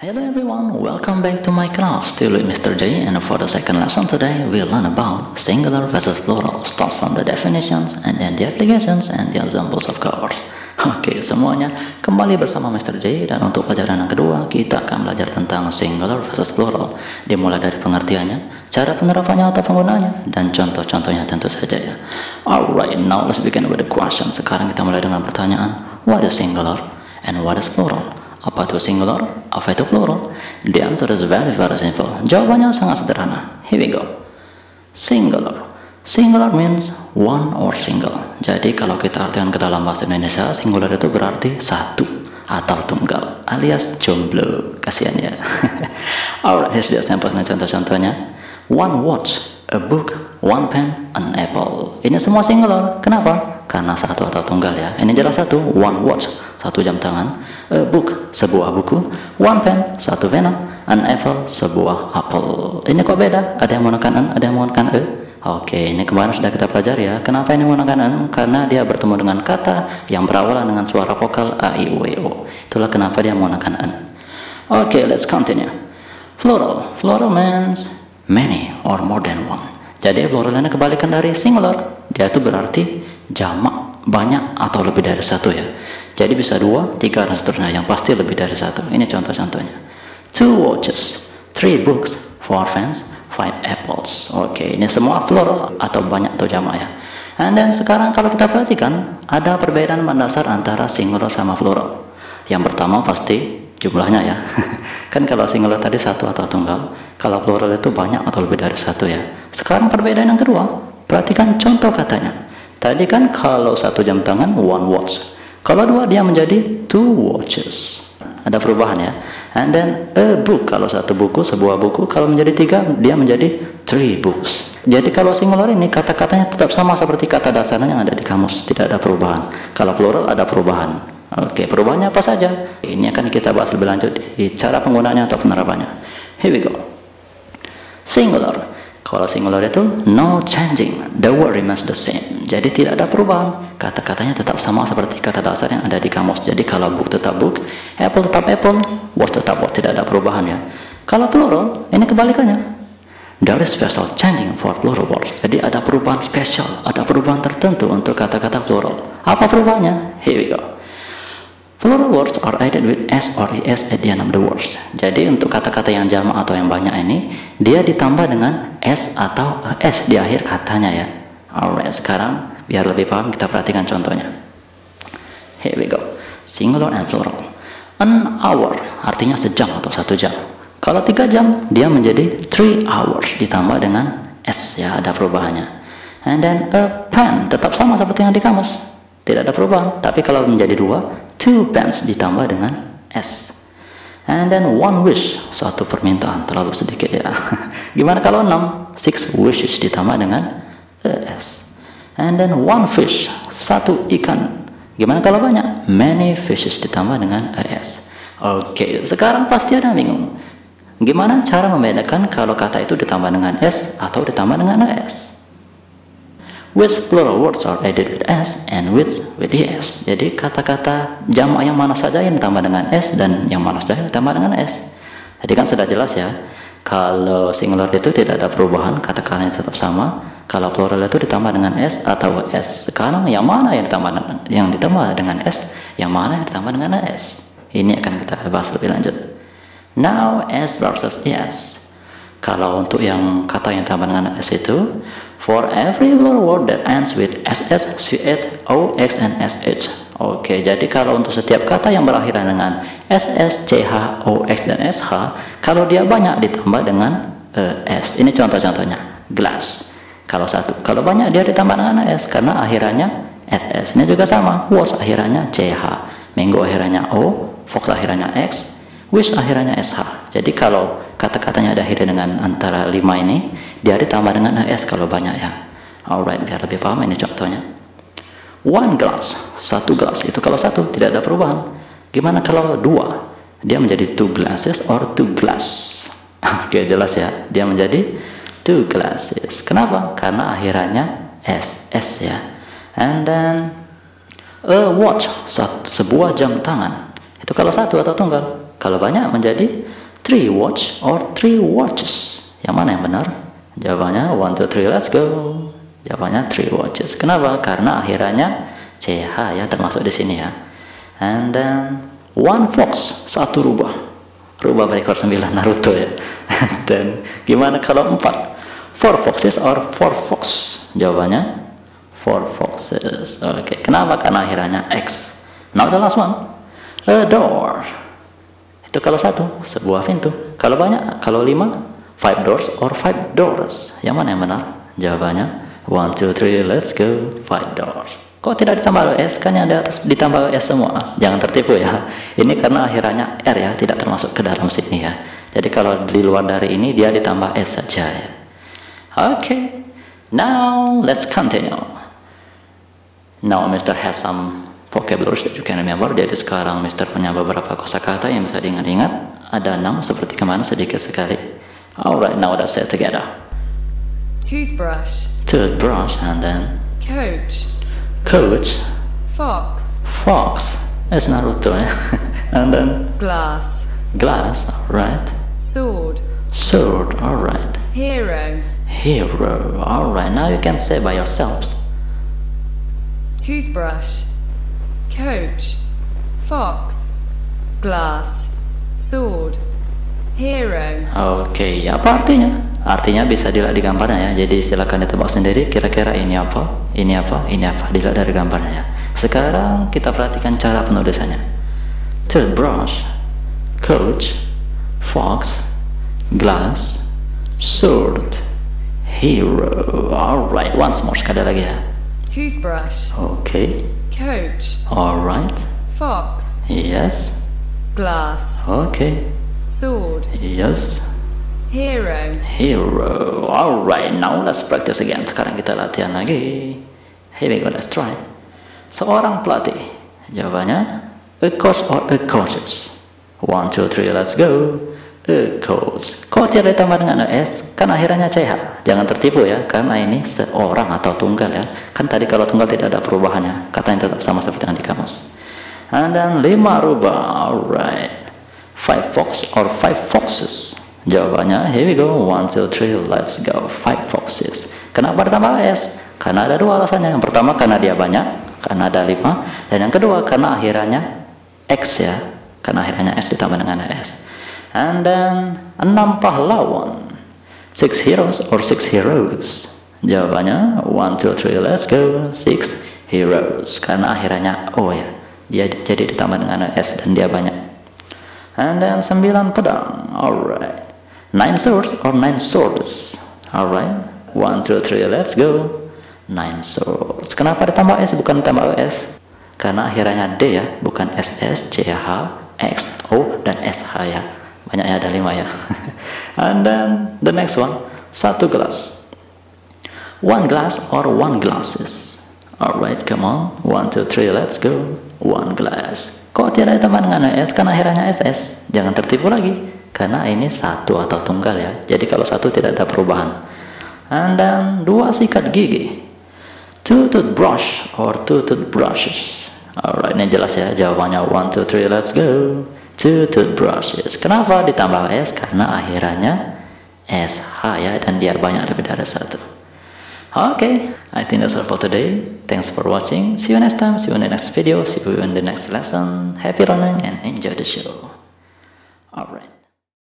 Hello everyone, welcome back to my class. Still with Mr. J, and for the second lesson today, we'll learn about singular versus plural. Starts from the definitions, and then the applications, and the examples of course. Oke, semuanya kembali bersama Mr. J, dan untuk pelajaran yang kedua, kita akan belajar tentang singular versus plural. Dimulai dari pengertiannya, cara penerapannya atau penggunaannya, dan contoh-contohnya tentu saja ya. Alright, now let's begin with the question. Sekarang kita mulai dengan pertanyaan, what is singular and what is plural? Apa itu singular? Apa itu plural? The answer is very simple. Jawabannya sangat sederhana. Here we go. Singular. Singular means one or single. Jadi kalau kita artikan ke dalam bahasa Indonesia, singular itu berarti satu atau tunggal, alias jomblo. Kasihan ya. Alright, here's the example dan contoh-contohnya. One watch, a book, one pen, an apple. Ini semua singular. Kenapa? Karena satu atau tunggal ya. Ini jelas satu. One watch, satu jam tangan. A book, sebuah buku. One pen, satu pena. An apple, sebuah apel. Ini kok beda? Ada yang menggunakan an, ada yang menggunakan e. Oke, ini kemarin sudah kita pelajari ya. Kenapa ini menggunakan an? Karena dia bertemu dengan kata yang berawalan dengan suara vokal a, i, u, e, o. Itulah kenapa dia menggunakan an. Oke, let's continue. Plural. Plural means many or more than one. Jadi plural ini kebalikan dari singular. Dia itu berarti jamak, banyak atau lebih dari satu ya. Jadi bisa dua, tiga, dan seterusnya. Yang pasti lebih dari satu. Ini contoh-contohnya. 2 watches, 3 books, 4 fans, 5 apples. Oke, ini semua plural atau banyak atau jamak ya. And then sekarang kalau kita perhatikan, ada perbedaan mendasar antara singular sama plural. Yang pertama pasti jumlahnya ya. Kan kalau singular tadi satu atau tunggal, kalau plural itu banyak atau lebih dari satu ya. Sekarang perbedaan yang kedua, perhatikan contoh katanya. Tadi kan kalau satu jam tangan, one watch. Kalau dua, dia menjadi 2 watches. Ada perubahan ya. And then a book, kalau satu buku, sebuah buku. Kalau menjadi 3, dia menjadi 3 books. Jadi kalau singular ini kata-katanya tetap sama seperti kata dasarnya yang ada di kamus. Tidak ada perubahan. Kalau plural ada perubahan. Oke, perubahannya apa saja? Ini akan kita bahas lebih lanjut di cara penggunaannya atau penerapannya. Here we go. Singular. Kalau singular itu no changing, the word remains the same. Jadi tidak ada perubahan. Kata-katanya tetap sama seperti kata dasar yang ada di kamus. Jadi kalau book tetap book, apple tetap apple, watch tetap watch, tidak ada perubahan ya. Kalau plural, ini kebalikannya. There is special changing for plural words. Jadi ada perubahan spesial, ada perubahan tertentu untuk kata-kata plural. Apa perubahannya? Here we go. Plural words are added with s or es at the end of the words. Jadi untuk kata-kata yang jamak atau yang banyak ini, dia ditambah dengan s atau es di akhir katanya ya. Alright, sekarang biar lebih paham kita perhatikan contohnya. Here we go. Singular and plural. An hour artinya sejam atau 1 jam. Kalau 3 jam dia menjadi 3 hours ditambah dengan s ya, ada perubahannya. And then a pen tetap sama seperti yang di kamus. Tidak ada perubahan. Tapi kalau menjadi 2 pens ditambah dengan S. And then 1 wish, satu permintaan, terlalu sedikit ya. Gimana kalau 6 wishes ditambah dengan S. And then 1 fish, satu ikan. Gimana kalau banyak? Many fishes ditambah dengan S. Oke, sekarang pasti ada yang bingung. Gimana cara membedakan kalau kata itu ditambah dengan S atau ditambah dengan S? Which plural words are added with s and with es. Jadi kata-kata jamak yang mana saja yang ditambah dengan s dan yang mana saja yang ditambah dengan s. Tadi kan sudah jelas ya. Kalau singular itu tidak ada perubahan, kata-katanya tetap sama. Kalau plural itu ditambah dengan s atau s. Sekarang yang mana yang ditambah dengan s, yang mana yang ditambah dengan s. Ini akan kita bahas lebih lanjut. Now s versus es. Kalau untuk yang kata yang ditambah dengan s itu, for every plural word that ends with ss, ch, ox, and sh. Oke, jadi kalau untuk setiap kata yang berakhiran dengan ss, ch, ox, dan sh, kalau dia banyak ditambah dengan s. Ini contoh-contohnya. Glass. Kalau satu. Kalau banyak dia ditambah dengan s karena akhirannya ss. Ini juga sama. Watch akhirannya ch, mango akhirannya o, fox akhirannya x, wish akhirannya sh. Jadi kalau kata-katanya ada akhirnya dengan antara 5 ini, dia ditambah dengan es kalau banyak ya. Alright, biar lebih paham ini contohnya. 1 glass, 1 gelas. Itu kalau satu, tidak ada perubahan. Gimana kalau 2? Dia menjadi 2 glasses or 2 glass. Oke, jelas ya. Dia menjadi 2 glasses. Kenapa? Karena akhirannya s ya. And then a watch, sebuah jam tangan. Itu kalau satu atau tunggal. Kalau banyak menjadi 3 watch or 3 watches. Yang mana yang benar? Jawabannya 1, 2, 3, let's go. Jawabannya 3 watches. Kenapa? Karena akhirannya CH ya, termasuk di sini ya. And then 1 fox, 1 rubah. Rubah berekor 9 Naruto ya. And then gimana kalau 4? 4 foxes or 4 fox? Jawabannya 4 foxes. Oke, kenapa? Karena akhirannya X. Now the last one. A door. Itu kalau 1, sebuah pintu. Kalau banyak, kalau 5, 5 doors or 5 doors. Yang mana yang benar? Jawabannya 1, 2, 3, let's go. 5 doors. Kok tidak ditambah S? Kan yang di atas ditambah S semua. Jangan tertipu ya. Ini karena akhirannya R ya, tidak termasuk ke dalam sini ya. Jadi kalau di luar dari ini dia ditambah S saja ya. Oke. Now let's continue. Now Mr. has some vocabularies that you can remember. Jadi sekarang Mr. punya beberapa kosakata yang bisa diingat-ingat. Ada 6 seperti kemana sedikit sekali. Alright, now let's say it together. Toothbrush. Toothbrush, and then Coach. coach. Fox. Fox. It's Naruto, eh? And then Glass. glass. Alright. Sword. Sword. Alright. Hero. Hero. Alright. Now you can say by yourselves. Toothbrush. Coach. Fox. Glass. Sword. Hero. Oke, apa artinya? Artinya bisa dilihat di gambarnya ya. Jadi silakan ditebak sendiri kira-kira ini apa, ini apa, ini apa. Dilihat dari gambarnya ya. Sekarang kita perhatikan cara penulisannya. Toothbrush, coach, fox, glass, sword, hero. Alright, once more, sekali lagi ya. Toothbrush. Oke. Coach. Alright. Fox. Yes. Glass. Oke. Sword. Yes. Hero. Hero. Alright, now let's practice again. Sekarang kita latihan lagi. Here we go, let's try. Seorang pelatih. Jawabannya a coach or a coaches. 1, 2, 3, let's go. A coach. Kok tidak ditambah dengan S? Kan akhirannya CH. Jangan tertipu ya, karena ini seorang atau tunggal ya. Kan tadi kalau tunggal tidak ada perubahannya. Katanya tetap sama seperti yang di kamus. And then 5 rubah. Alright. 5 fox or 5 foxes. Jawabannya, here we go. 1, 2, 3, let's go. 5 foxes. Kenapa ditambah S? Karena ada 2 alasannya. Yang pertama karena dia banyak, karena ada 5. Dan yang kedua karena akhirannya X ya. Karena akhirannya S ditambah dengan S. And then 6 pahlawan. 6 heroes or 6 heroes. Jawabannya 1, 2, 3, let's go. 6 heroes. Karena akhirannya O ya. Dia jadi ditambah dengan S dan dia banyak. And then 9 pedang. Alright. 9 swords or 9 swords. Alright. 1, 2, 3, let's go. 9 swords. Kenapa ditambah S bukan ditambah S? Karena akhirannya D ya, bukan SS, CH, X, O, dan SH ya. Banyaknya ada 5 ya. And then the next one. 1 gelas. 1 glass or 1 glasses. Alright, come on. 1, 2, 3, let's go. 1 glass. Kok tidak ditambah dengan S? Karena akhirannya SS. Jangan tertipu lagi. Karena ini 1 atau tunggal ya. Jadi kalau 1 tidak ada perubahan. And then 2 sikat gigi. 2 toothbrush or 2 toothbrushes. Alright, ini jelas ya. Jawabannya 1, 2, 3, let's go. 2 toothbrushes. Kenapa ditambah S? Karena akhirannya SH ya. Dan dia banyak lebih dari 1. Okay, I think that's all for today. Thanks for watching. See you next time. See you in the next video. See you in the next lesson. Happy learning and enjoy the show.